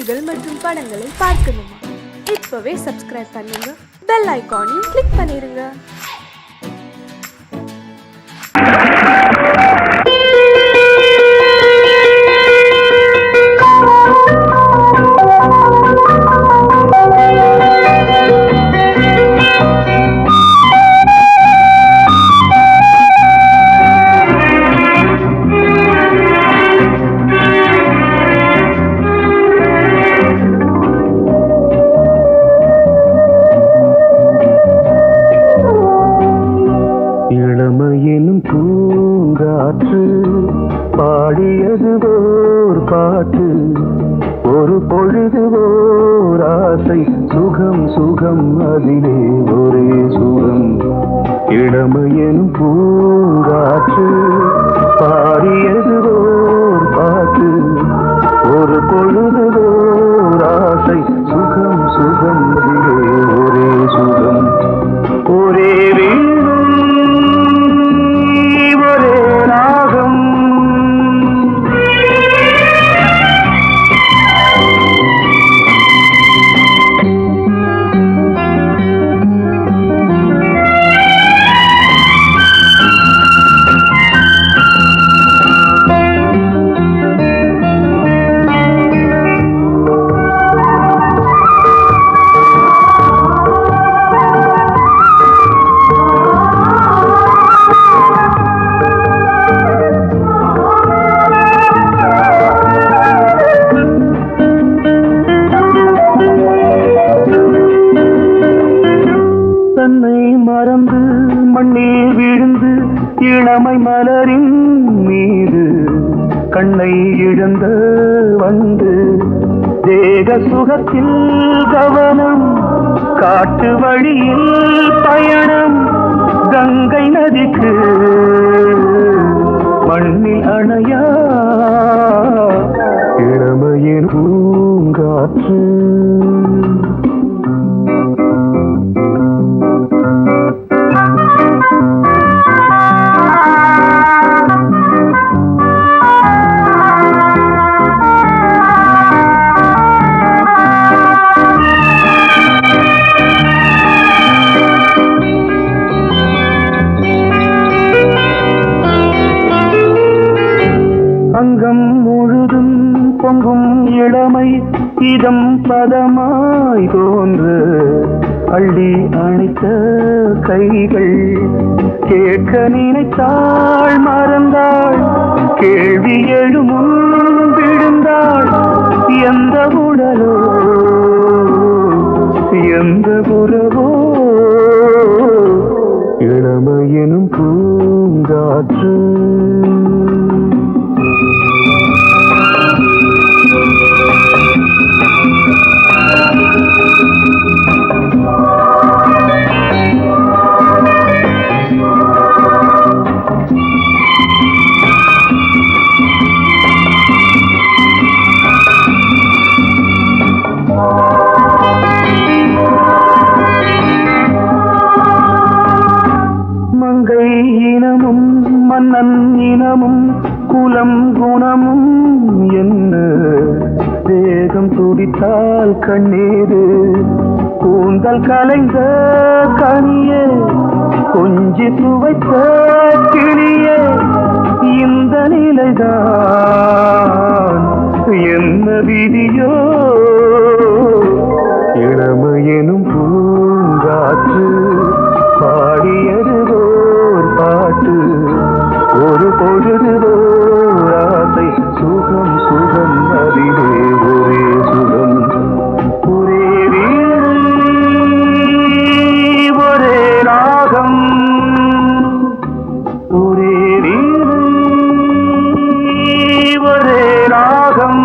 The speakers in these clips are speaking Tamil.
நிகழ்ச்சிகள் மற்றும் படங்களை பார்க்கணுமா? இப்பவே சப்ஸ்கிரைப் பண்ணுங்க, பெல் ஐகானையும் கிளிக் பண்ணிருங்க. இளமையெனும் பூங்காற்று பாடியது ஓர் பாட்டு, ஒரு பொழுது ஓர் ஆசை, சுகம் சுகம் அதிலே ஒரே சுகம். இளமையெனும் பூங்காற்று பாடியது ஓர் பாட்டு, ஒரு பொழுது ஓர் ஆசை, சுகம் சுகம் அதிலே ஒரே சுகம். ஒரே மறந்து மண்ணில் விழுந்து இளமை மலரின் மீது கண்ணை இழந்த வந்து தேக சுகத்தில் கவனம், காட்டு வழியில் பயணம், கங்கை நதிக்கு மண்ணில் அணையா இளமையின் பூங்காற்று. அங்கம் முழுதும் பொங்கும் இளமை இதம் பதமாய் தோன்று, அள்ளி அணைத்த கைகள் கேட்க நினைத்தாள் மறந்தாள், கேள்வி எழுமுன் விழுந்தாள். எந்த உடலோ எந்த உறவோ இளமையெனும் பூங்காற்று. மங்கை இனமும் மன்னன் இனமும் குலம் குணமும் என்ன, தேகம் துடித்தால் கண்ணீரு, கூந்தல் கலைந்த கனியே, கொஞ்சி சுவைத்த கிளியே, இந்த நிலைதான் என்ன விதியோ. இளமையெனும் பூங்காற்று பாடியது ஓர் பாட்டு, ஒரு பொழுது ஓர் ஆசை, சுகம் சுகம் அதிலே ஒரே சுகம். ஒரே வீடு ஒரே ராகம், ஒரே வீடு ஒரே ராகம்.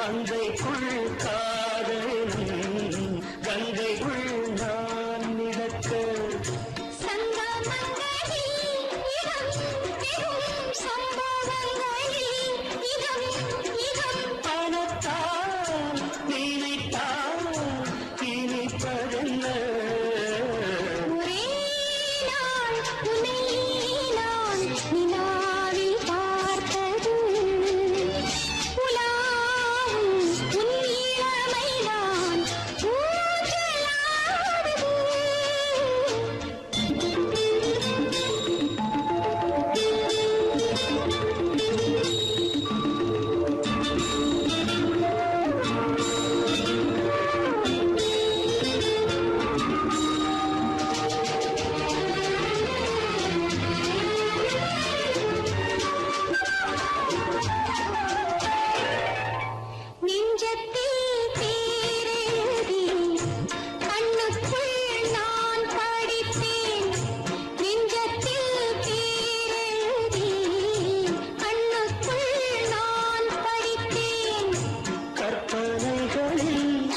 மங்கைக்குள் காதலும் கங்கைக்குள் நான் மிதக்க பணத்தால் நினைத்தால் இனிப்பதென்ன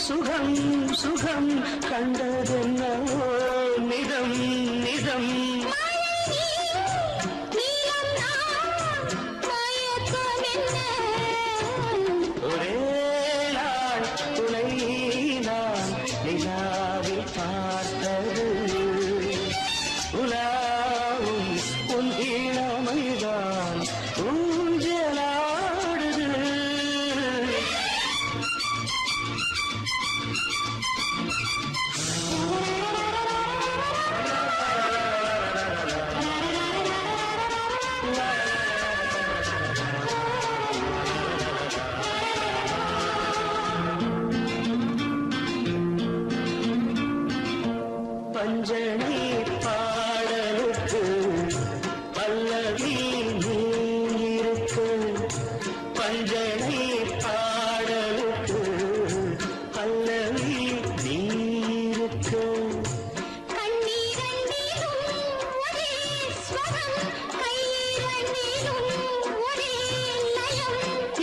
சுகம் சுகம் கண்டதென்னவோ நிதம் நிதம் ஒரே நாள் துணை நான் நிலாவில் பார்த்தது உலாவும் உன் இளமைதான் ஊஞ்சலாடுது பஞ்சனை பாடலுக்கு பல்லவி நீருக்கு பஞ்சனை பாடலுக்கு பல்லவி நீருக்கு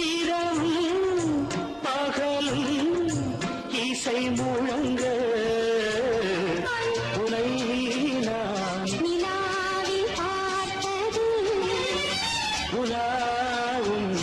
இரவும் பகலும் இசை முழங்க உனை நான் உலாவும்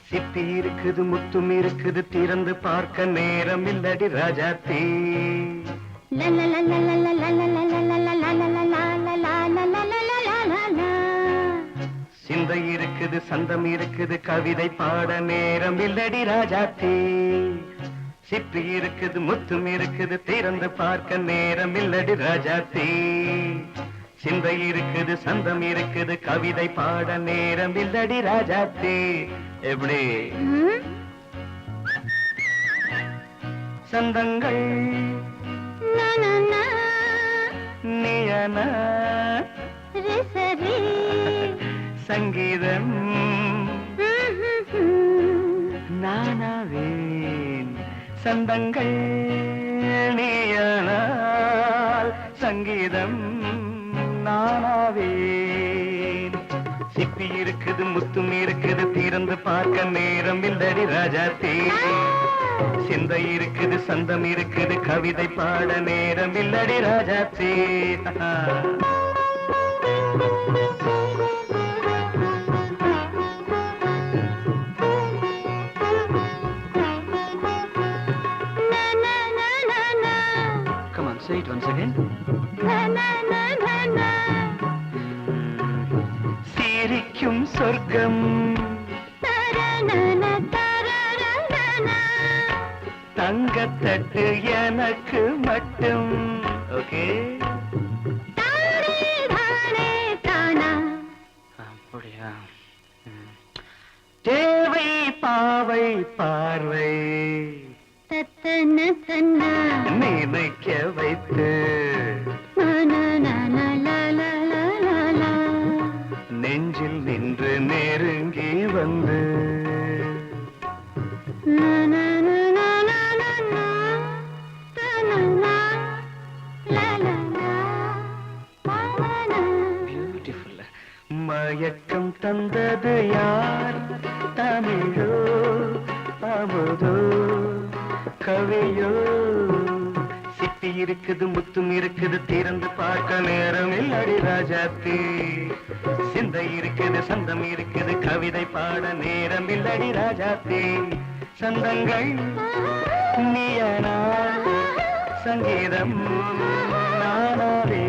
சிப்பி இருக்குது முத்தும் இருக்குது திறந்து பார்க்க நேரம் இல்லடி ராஜாத்தி சிந்தை இருக்குது சந்தம் இருக்குது கவிதை பாட நேரம் இல்லடி ராஜாத்தி சிப்பி இருக்குது முத்தும் இருக்குது திறந்து பார்க்க நேரம் இல்லடி ராஜாத்தி சிந்தை இருக்குது சந்தம் இருக்குது கவிதை பாட நேரம் இல்லடி ராஜாத்தி எப்படி சந்தங்கள் நீயன சங்கீதம் நானாவேன் சந்தங்கள் நீயனால் சங்கீதம் நானாவேன் சிப்பி இருக்குது முத்தும் இருக்குது திறந்து பார்க்க நேரம் இல்லடி ராஜாத்தி சிந்தை இருக்குது சந்தம் இருக்குது கவிதை பாட நேரம் இல்லடி Rajathi Come on, say it once again. சிரிக்கும் சொர்க்கம் தங்கத்தட்டு எனக்கு மட்டும் ஓகே மயக்கம் தந்தது யார்? தமிழோ அமுதோ கவியோ? சிப்பி இருக்குது முத்தும் இருக்குது திறந்து பார்க்க நேரம் இல்லடி ராஜாத்தி. சிந்தை இருக்குது சந்தம் இருக்குது கவிதை பாட நேரம் இல்லடி ராஜாத்தி. சந்தங்கள் நீயனா சங்கீதம் நானாவே.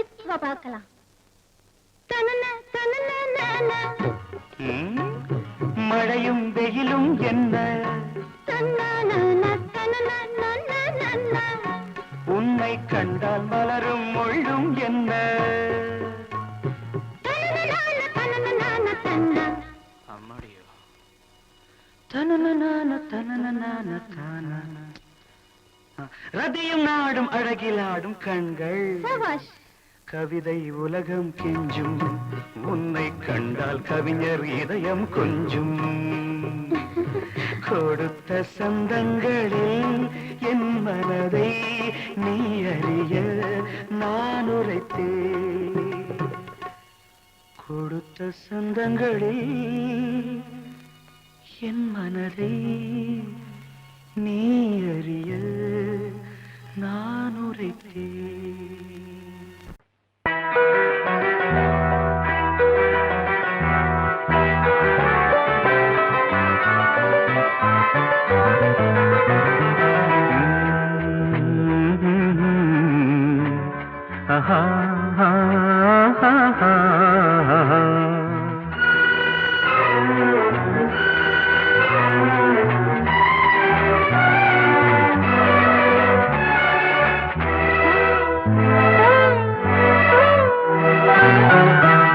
இப்ப பார்க்கலாம். மழையும் வெயிலும் என்ன உன்னை கண்டால் மலரும் மொழியும் என்ன? அம்மாடியோ ரதியும் நாடும் அழகிலாடும் கண்கள் கவிதை உலகம் கெஞ்சும். உன்னை கண்டால் கவிஞர் இதயம் கொஞ்சும். கொடுத்த சந்தங்களில் என் மனதை நீ அறிய நான் உரைத்தேன். கொடுத்த சந்தங்களில் என் மனதை நீ அறிய நான் உரைத்தேன்.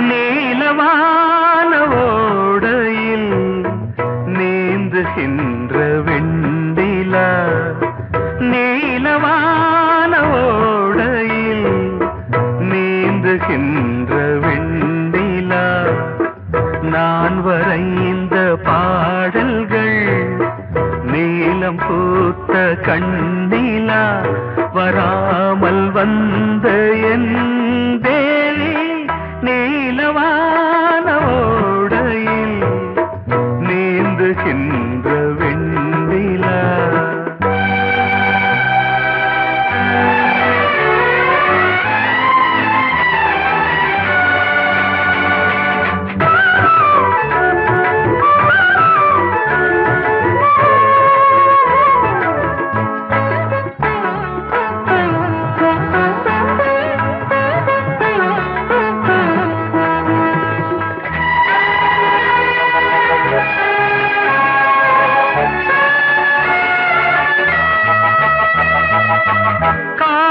நீலவான ஓடையில் நீந்துகின்ற வெண்டிலா. நீலவான ஓடையில் நீந்துகின்ற வெண்டிலா. நான் வரைந்த பாடல்கள் நீலம் பூத்த கண்ணிலா. வராமல் வந்த என் தேவி நீலவான ஓடையில் நீந்துகின்ற வெண்டிலா.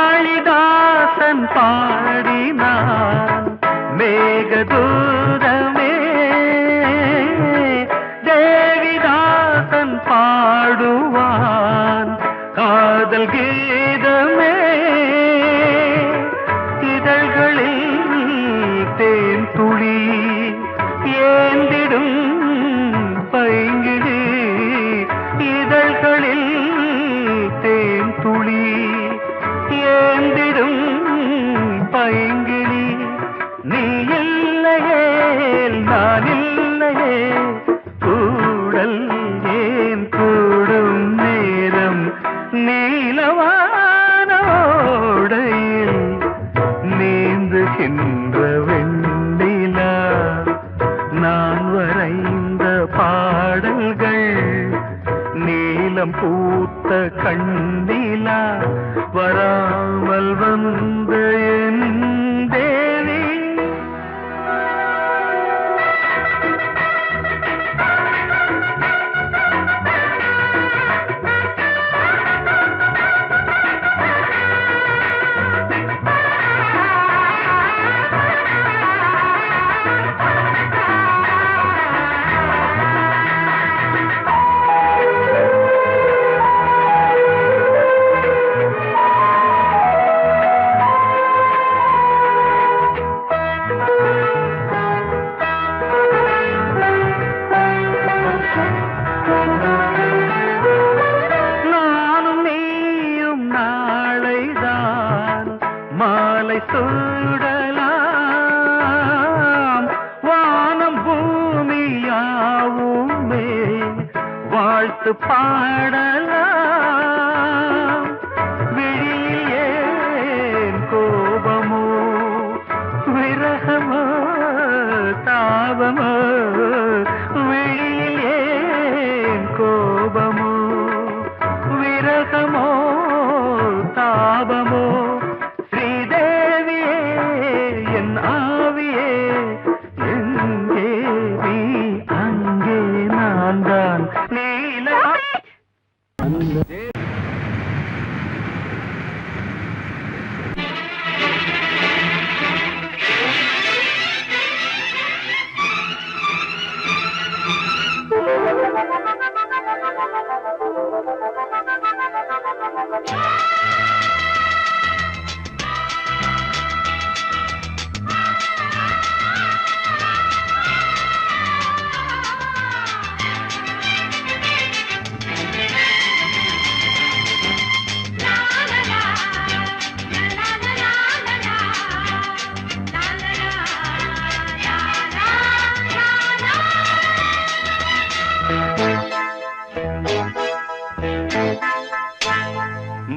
காளிதாசன் பாடினான் மேகதூதமே. தேவிதாசன் பாடுவான் காதல் கீதமே. இதழ்களில் தேன் துளி ஏந்திடும் பைங்கிழி. இதழ்களில் தேன் துளி ஏந்திடும் பைங்கிழி. நீ இல்லையே நான் இல்லையே கூடல் ஏன் கூடும் நேரம். நீலவான ஓடையில் நீந்துகின்ற வெண்டிலா. நான் வரைந்த பாடல்கள் நீலம் பூத்த கண்ணிலா. வராமல் வந்த என் தேவி. பார்த்து பாடலாம். விழியில் ஏன் கோபமோ விரகமோ தாபமோ, விழியில் ஏன் கோபமோ விரகமோ தாபமோ, ஸ்ரீதேவியே என் ஆவியே எங்கே நீ அங்கே நான் தான் நீல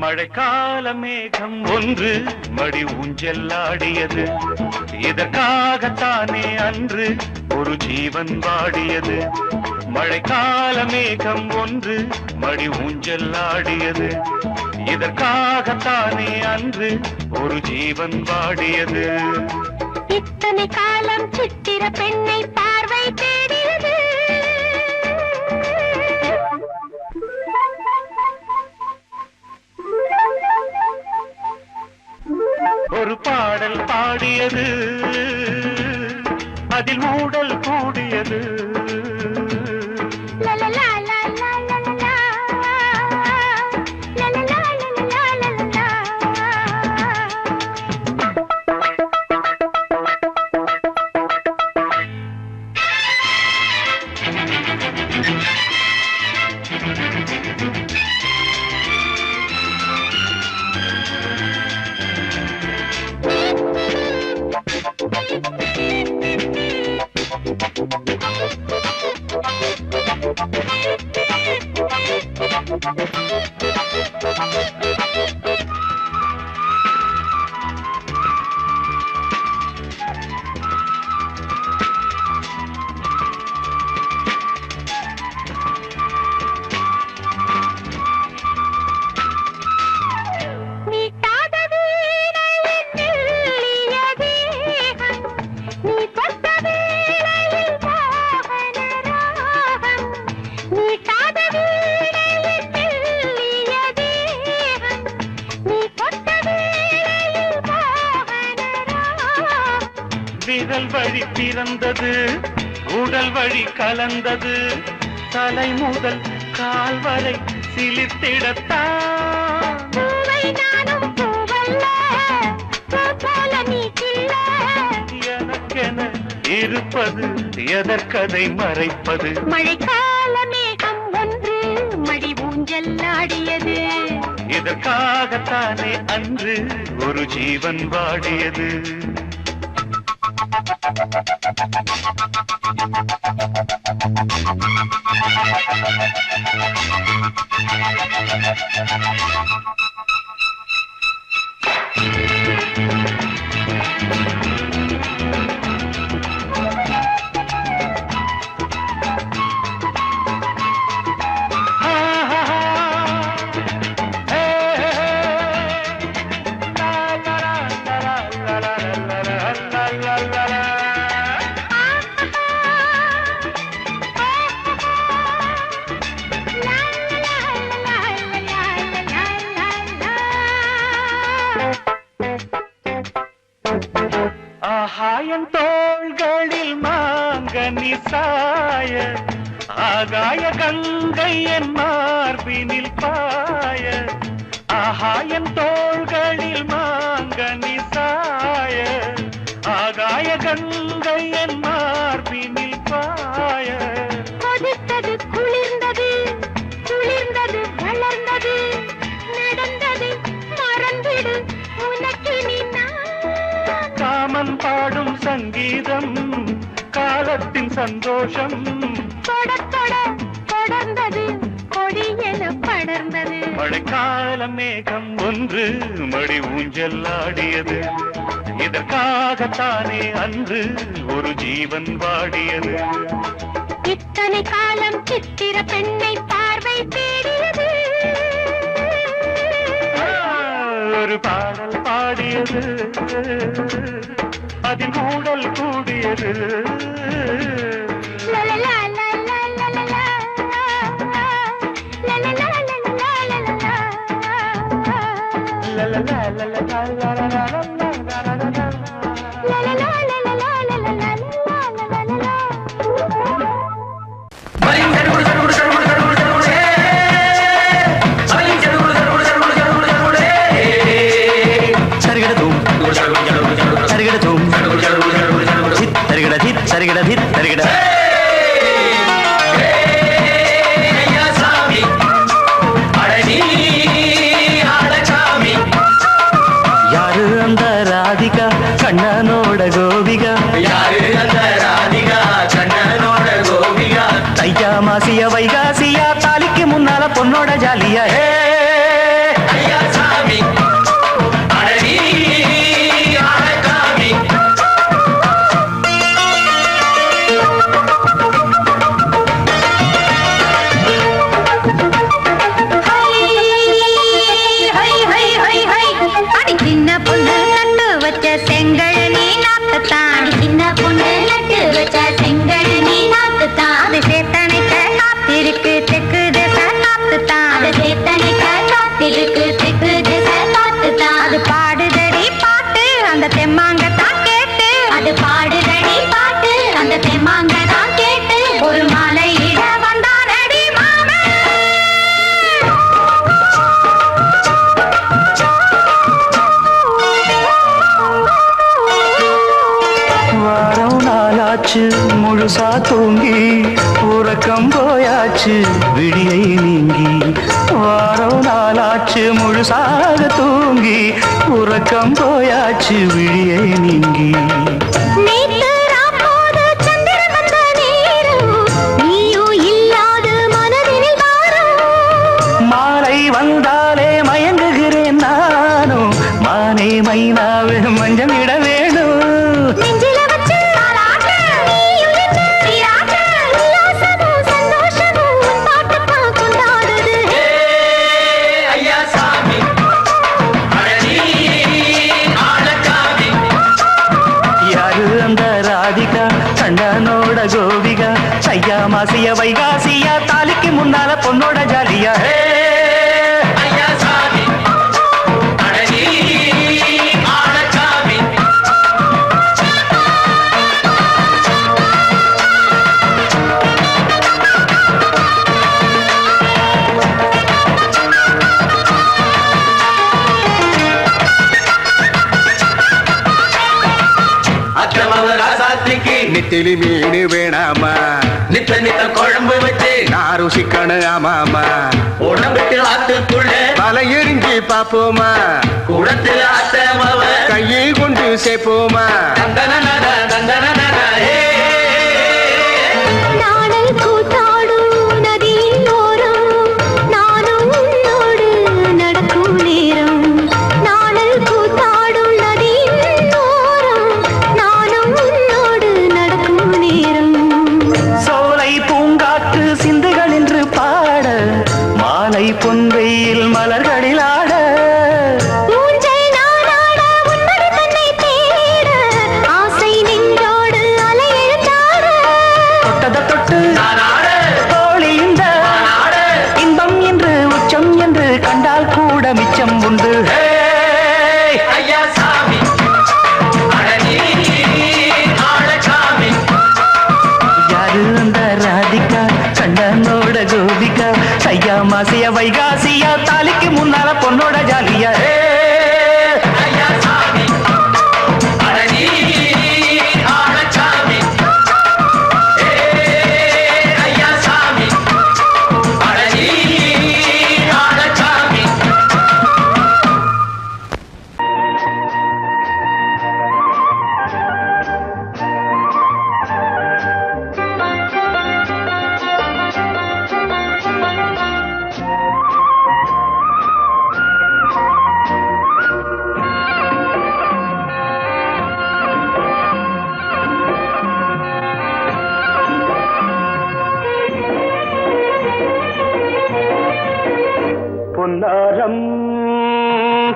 மழைக்கால மேகம் ஒன்று மடி ஊஞ்செல்லாடியது, இதற்காகத்தானே அன்று ஒரு ஜீவன் வாடியது. மழைக்கால மேகம் ஒன்று மடி ஊஞ்செல்லாடியது, இதற்காகத்தானே அன்று ஒரு ஜீவன் வாடியது. இத்தனை காலம் சித்திர பெண்ணை பார்வை தேடியது, ஒரு பாடல் பாடியது, அதில் மூடல் கூடியது. லலலா லலலா லலலா, லலலா லலலா லலலா. விரல் வழி பிறந்தது, உடல் வழி கலந்தது, தலை முதல் கால் வரை சிலிர்த்திடத்தான். பூவை நானும் பூவல்ல, பூ போல நீ கில்ல. எனக்கென இருப்பது எதற்கதை மறைப்பது. மழைக்கால மேகம் ஒன்று மடி ஊஞ்செல்லாடியது, இதற்காகத்தானே அன்று ஒரு ஜீவன் வாடியது. ஆகாயன் தோள்களில் மாங்கனி சாய, ஆகாய கங்கை என் மார்பினில் பாய. ஆகாயன் தோள்களில் மாங்கனி சாய, ஆகாய கங்கை என் மார்பினில் பாய. கொதித்தது குளிர்ந்தது, குளிர்ந்தது வளர்ந்தது, நடந்தது மறந்திடு உனக்கு நீ நான். காமன் பாடும் சங்கீதம் காலத்தின் சந்தோஷம், தொட தொட தொடர்ந்தது கோடி என படர்ந்தது. மழைக்கால மேகம் ஒன்று மடி ஊஞ்சல் ஆடியது. இதற்காகத்தானே அன்று ஒரு ஜீவன் வாடியது. இத்தனை காலம் சித்திர பெண்ணை பார்வை தேடியது. ஒரு பாடல் பாடியது, அதில் கூடல் கூடியது. யாரு அந்த ராதிகா கண்ணனோட கோபிகா? யாரு அந்த ராதிகா கண்ணனோட கோபிகா? தையா மாசிய வைகாசியா தாலிக்கு முன்னால பொண்ணோட ஜாலியா. ஐயா சாமி அடடி ஆடகாமி. சின்ன பொண்ணு நட்டு வச்ச செங்கல் நீ நாத்துத்தான். சின்ன பொண்ணு நட்டு வச்ச செங்கல் நீ நாத்துத்தான். அது சேத்தனைக்க காத்திருக்கு தெற்கு திசை காத்துத்தான். அது சேத்தனைக்க காத்திருக்கு தெற்கு திசை காத்துத்தான். அது பாடுதடி பாட்டு அந்த தெம்மாங்கத்தான் கேட்டு. அது பாடுதடி பாட்டு அந்த தெம்மாங்கத்தான் கேட்டு. ஒரு மாலை இட வந்தானடி மாமன். வாரம் நாளாச்சு முழுசா தூங்கி உறக்கம் போயாச்சு விடியை நீங்கி. வாரம் நாளாச்சு முழுசாக தூங்கி உறக்கம் போயாச்சு விடியை நீங்கி. நேத்து ராப்போது சந்திரன் வந்த நேரம் நீயும் இல்லாது மனதினில் வாரம். மாலை வந்தாலே மயங்குகிறேன் நானும். மானே மைனாவே மஞ்சம் இட வேணும். நெஞ்சில வச்சு தாலாட்டு நீயும் நின்று சீராட்டு. உல்லாசமும் சந்தோஷமும் உன் பாட்டுத்தான் கொண்டாடுது. ஐயா சாமி அழகி ஆளக்காமி. யாரு அந்த ராதிகா கண்ணனோட கோபிகா? ஐயா மாசிய வைகாசியா தாலிக்கு முன்னால பொண்ணோட ஜாலியா. ஐயா சாமி அழகி ஆளக்காமி. அக்கிரமவ ராசாத்திக்கு நெத்திலி மீன் வேணாமா? நித்த நித்த குழம்பு வச்சு நான் ருசிக்கணும் ஆமாமா. உடம்புக்கு ஆத்துக்குள்ள பல எரிஞ்சு பாப்போமா? குடத்துல அத்தமவ கையை கொண்டு சேர்ப்போமா? தந்தன தந்தன. நாடல் கூத்தாடும் நதியின் ஓரம் நானும் உன்னோடு நடக்கும் நேரம். நாடல் கூத்தாடும் நதியின் ஓரம் நானும் உன்னோடு நடக்கும் நேரம். சோலை பூங்காற்று சிந்துகள் என்று பாட மாலை பொன்வெயில் மலர்களில் ஆட. ஊஞ்சல் நானாட உன்மடி தன்னை தேட ஆசை நின்றோடு அலை எழுந்தாட. தொட்டத தொட்டு தோழி இந்த இன்பம் என்று உச்சம் என்று கண்டால் கூட மிச்சம் உண்டு. ஐயா சாமி அழகி ஆளக்காமி. யாரு அந்த ராதிகா கண்ணனோட கோபிகா? ஐயா மாசிய வைகாசியா தாலிக்கு முன்னால பொண்ணோட ஜாலியா. ஐயா சாமி அழகி ஆளக்காமி. ஐயா சாமி அழகி ஆளக்காமி. பொன்னாரம்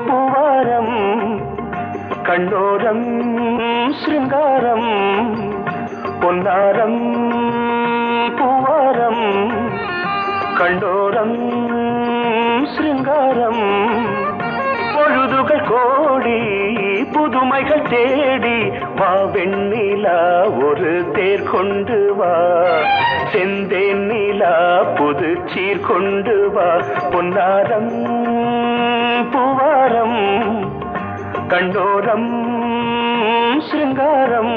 பூவாரம் கண்ணோரம் சிருங்காரம் பொன்னாரம் பூவாரம் கண்டோரம் சிருங்காரம் பொழுதுகள் கோடி புதுமைகள் தேடி வா வெண்ணிலா ஒரு தேர் கொண்டு வா செந்தேன் நிலா புது சீர் கொண்டு வா பொன்னாரம் பூவாரம் கண்டோரம் சிருங்காரம்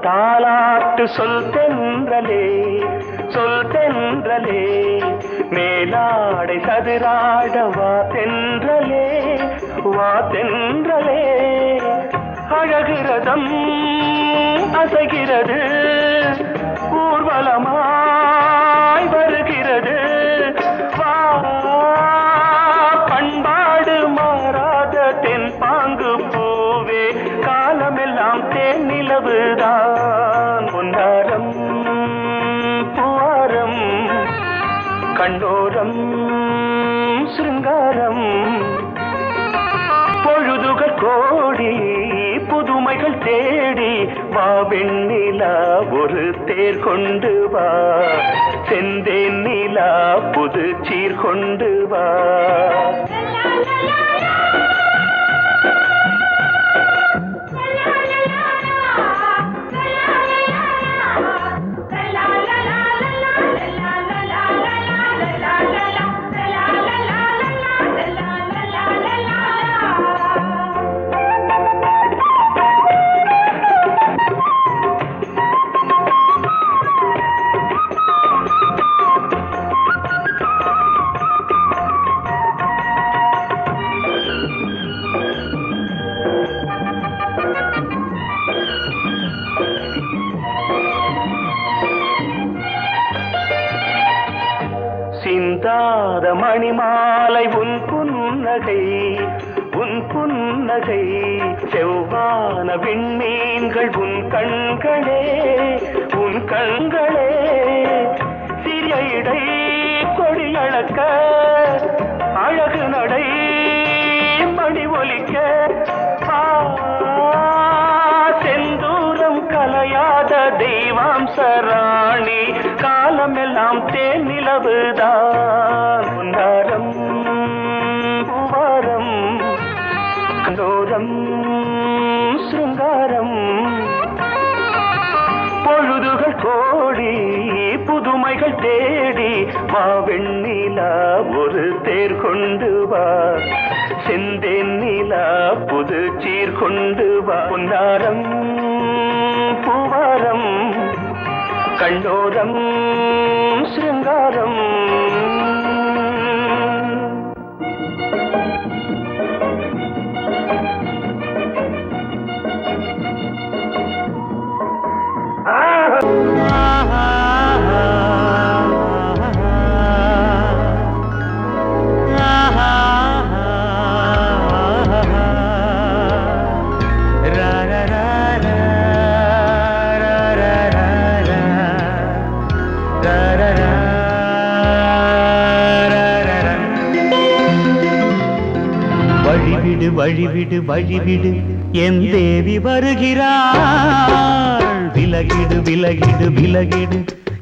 தாலாட்டு சொல் தென்றலே மேலாடை சதுராட வா தென்றலே அழகிறதம் அசைகிறது ஊர்வலமாய் வருகிறது வா பண்பாடு மாறாத தென் பாங்கு பூவே காலமெல்லாம் தேன் நிலவுதான் பொன்னாரம் பூவாரம் கண்டோரம் சிருங்காரம் பொழுதுகள் கோடி புதுமைகள் தேடி வா வெண்ணிலா ஒரு தேர் கொண்டு வா செந்தேன் நிலா புது சீர் கொண்டு வா சிந்தாத மணிமாலை உன் புன்னகை செவ்வான விண்மீன்கள் உன் கண்களே சிறிய இடை கொடியளக்க அழகு நடை மணி ஒலிக்க செந்தூரம் கலையாத தெய்வாம்சராணி காலமெல்லாம் தேன் நிலவுதான் பொன்னாரம் பூவாரம் கண்டோரம் சிருங்காரம் பொழுதுகள் கோடி புதுமைகள் தேடி வா வெண்ணிலா ஒரு தேர் கொண்டு வா செந்தேன் நிலா புது சீர் கொண்டு வா பொன்னாரம் பூவாரம் கண்டோரம் சிருங்காரம் வழிவிடு என் தேவி வருகிறாள் விலகிடு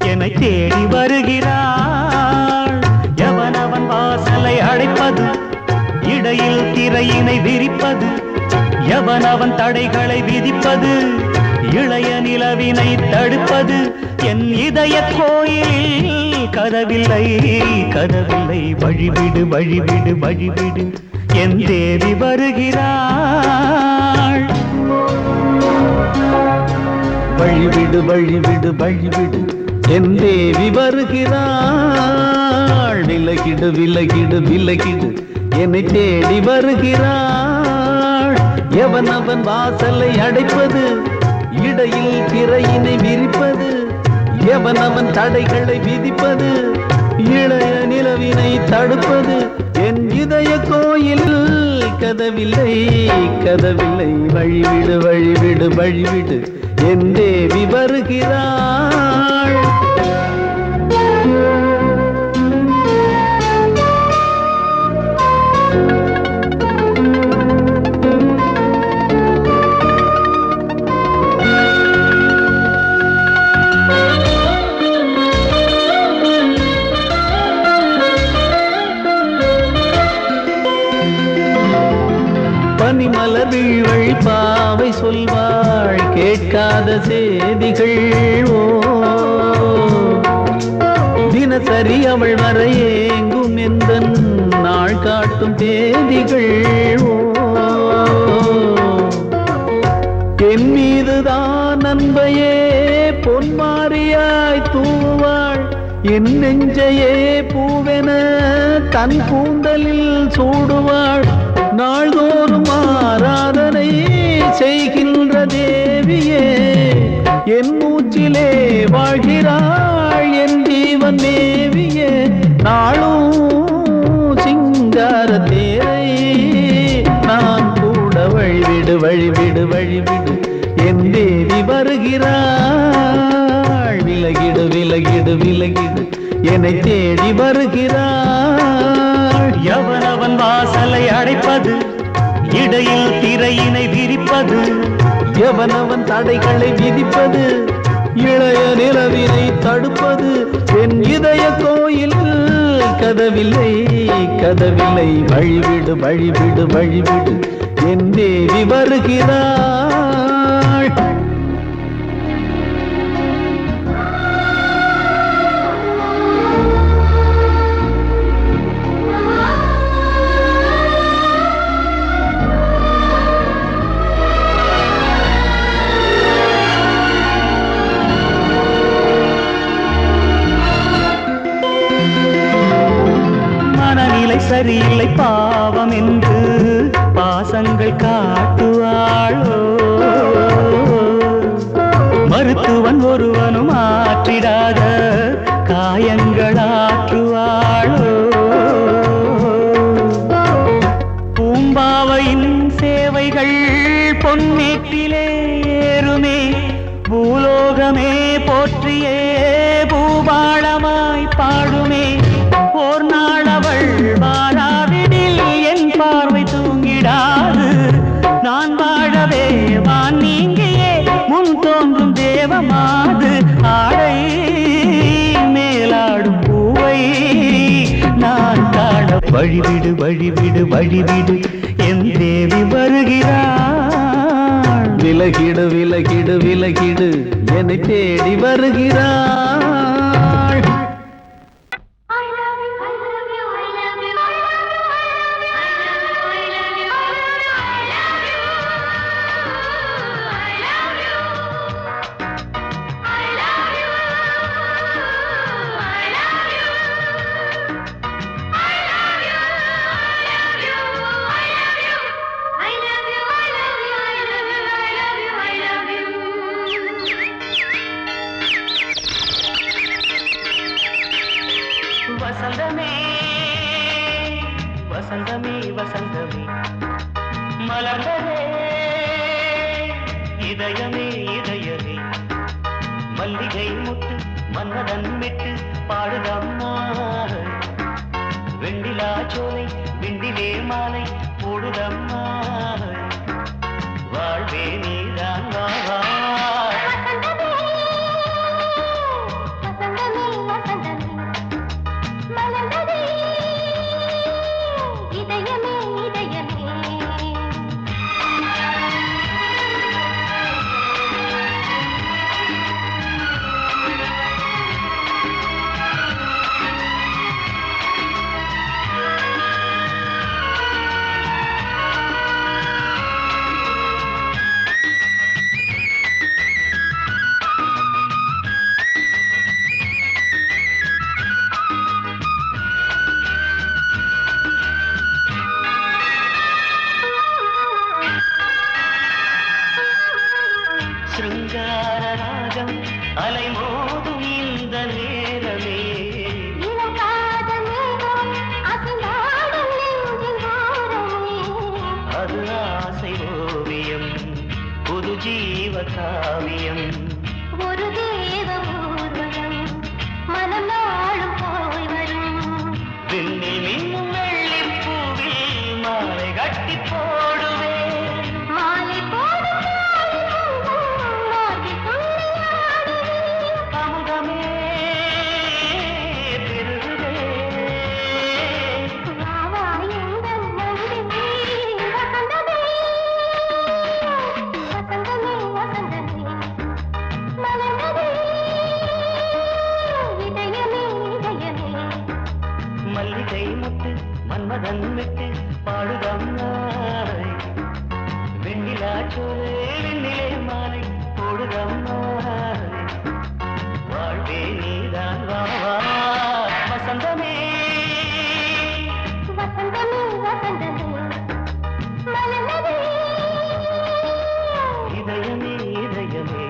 என்னை தேடி வருகிறாள் எவனவன் வாசலை அடைப்பது இடையில் திரையினை விரிப்பது எவனவன் தடைகளை விதிப்பது இளைய நிலவினை தடுப்பது என் இதய கோயிலில் கதவில்லை வழிவிடு என் தேவி வருகிறாள். வழிவிடு வழிவிடு வழிவிடு என் தேவி வருகிறாள். விலகிடு விலகிடு விலகிடு என்னை தேடி வருகிறாள். எவன் அவன் வாசலை அடைப்பது, இடையில் திரையினை விரிப்பது, எவன் அவன் தடைகளை விதிப்பது, இளைய நிலவினை தடுப்பது, என் இதய கோயில் கதவில்லை கதவில்லை. வழிவிடு வழிவிடு வழிவிடு என் தேவி வருகிறாள். பனிமலர் வீழ்வழி பாவை சொல்வாள் கேட்காத செய்திகள். ஓ தினசரி அவள் வர ஏங்கும் எந்த நாள் காட்டும் தேதிகள். ஓ என் மீதுதான் அன்பையே பொன்மாரியாய் தூவாள். என் நெஞ்சையே பூவென தன் கூந்தலில் சூடுவாள். நாள்தோறும் ஆராதனை செய்கின்ற தேவியே என் மூச்சிலே வாழ்கிறாள். என் ஜீவன் தேவியே நாளும் சிங்கார தேரை நான் கூட. வழிவிடு வழிவிடு வழிவிடு என் தேவி வருகிறாள். விலகிடு விலகிடு விலகிடு என்னை தேடி வருகிறாள். எவனவன் வாசலை அடைப்பது, இடையில் திரையினை விரிப்பது, எவனவன் தடைகளை விதிப்பது, இளைய நிலவினை தடுப்பது, என் இதய கோயில் கதவில்லை கதவில்லை. வழிவிடு வழிவிடு வழிவிடு என் தேவி வருகிறாள். சரியில்லை பாவம் என்று பாசங்கள் காட்டுவாளோ. மருத்துவன் ஒருவனும் ஆற்றிடாத காயங்களாற்றுவாளோ. பூம்பாவையின் சேவைகள் பொன்னேட்டிலே ஏறுமே. பூலோகமே போற்றியே பூபாளமாய் பாடுமே. ஓர் நாள் அவள் வாராவிடில் என் பார்வை தூங்கிடாது. நான் வாழவே வான் நீங்கியே முன் தோன்றும் தேவமாது. ஆடை மேலாடும் பூவை நான் காண. வழிவிடு வழிவிடு வழிவிடு என் தேவி வருகிறாள். விலகிடு விலகிடு விலகிடு என்னை தேடி வருகிறாள். வசந்தமே வசந்தமே வசந்தமே மலர்ந்ததே இதயமே இதயமே. மல்லிகை முட்டு மன்னதன் மெட்டு பாடுதம்மா. வெண்ணிலா சோலை விண்டிலே மாலை போடுதம்மா. வாழ்வே நீதான் வா. காவியம் ஒரு தேவ ஊர்வலம் மனம் நாளும் போய் வரும் விண்ணில் மின்னும் வெள்ளி பூவில் மாலை கட்டி போடுவேன் மாலை போடும் அமுதமே பெருகுதே மல்லிகை முட்டு மன்மதன் விட்டு பாடுதம்மாய் வெண்ணிலா சோலை வெண்ணிலே மாலை போடுதம்மாய் வாழ்வே நீதான் வா வா வசந்தமே இதயமே இதயமே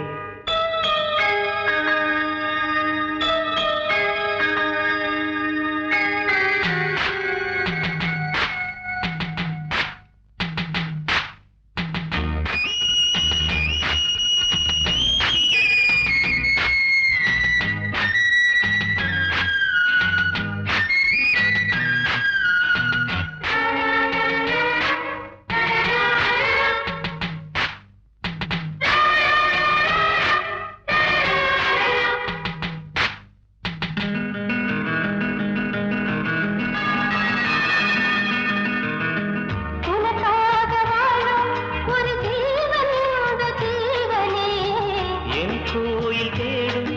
கோயில் தேடும்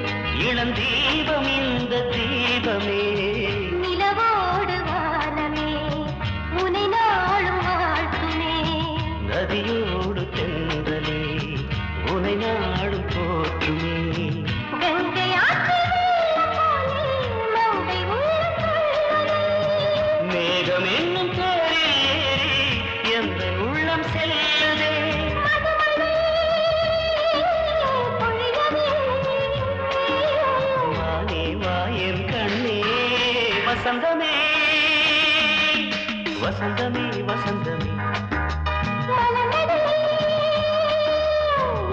இளம் தீபம் இந்த தீபமே நிலவோடு வானமே உனை நாளும் வாழ்த்துமே நதியோடு தென்றலே உனை நாடும் போற்றுமே கங்கை ஆற்றில் மங்கை மேகம் என்னும் தேரில் ஏறி எந்த உள்ளம் செல்லுதே வானே வாயன் கண்ணே வசந்தமே வசந்தமே வசந்தமே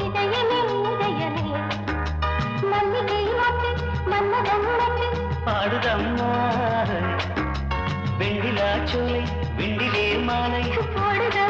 இதயமே இதயமே மல்லிகை மட்டு மன்மதன் மட்டு பாடுதம்மா வெண்ணிலா சோலை வெண்டிலே மாலை போடுதா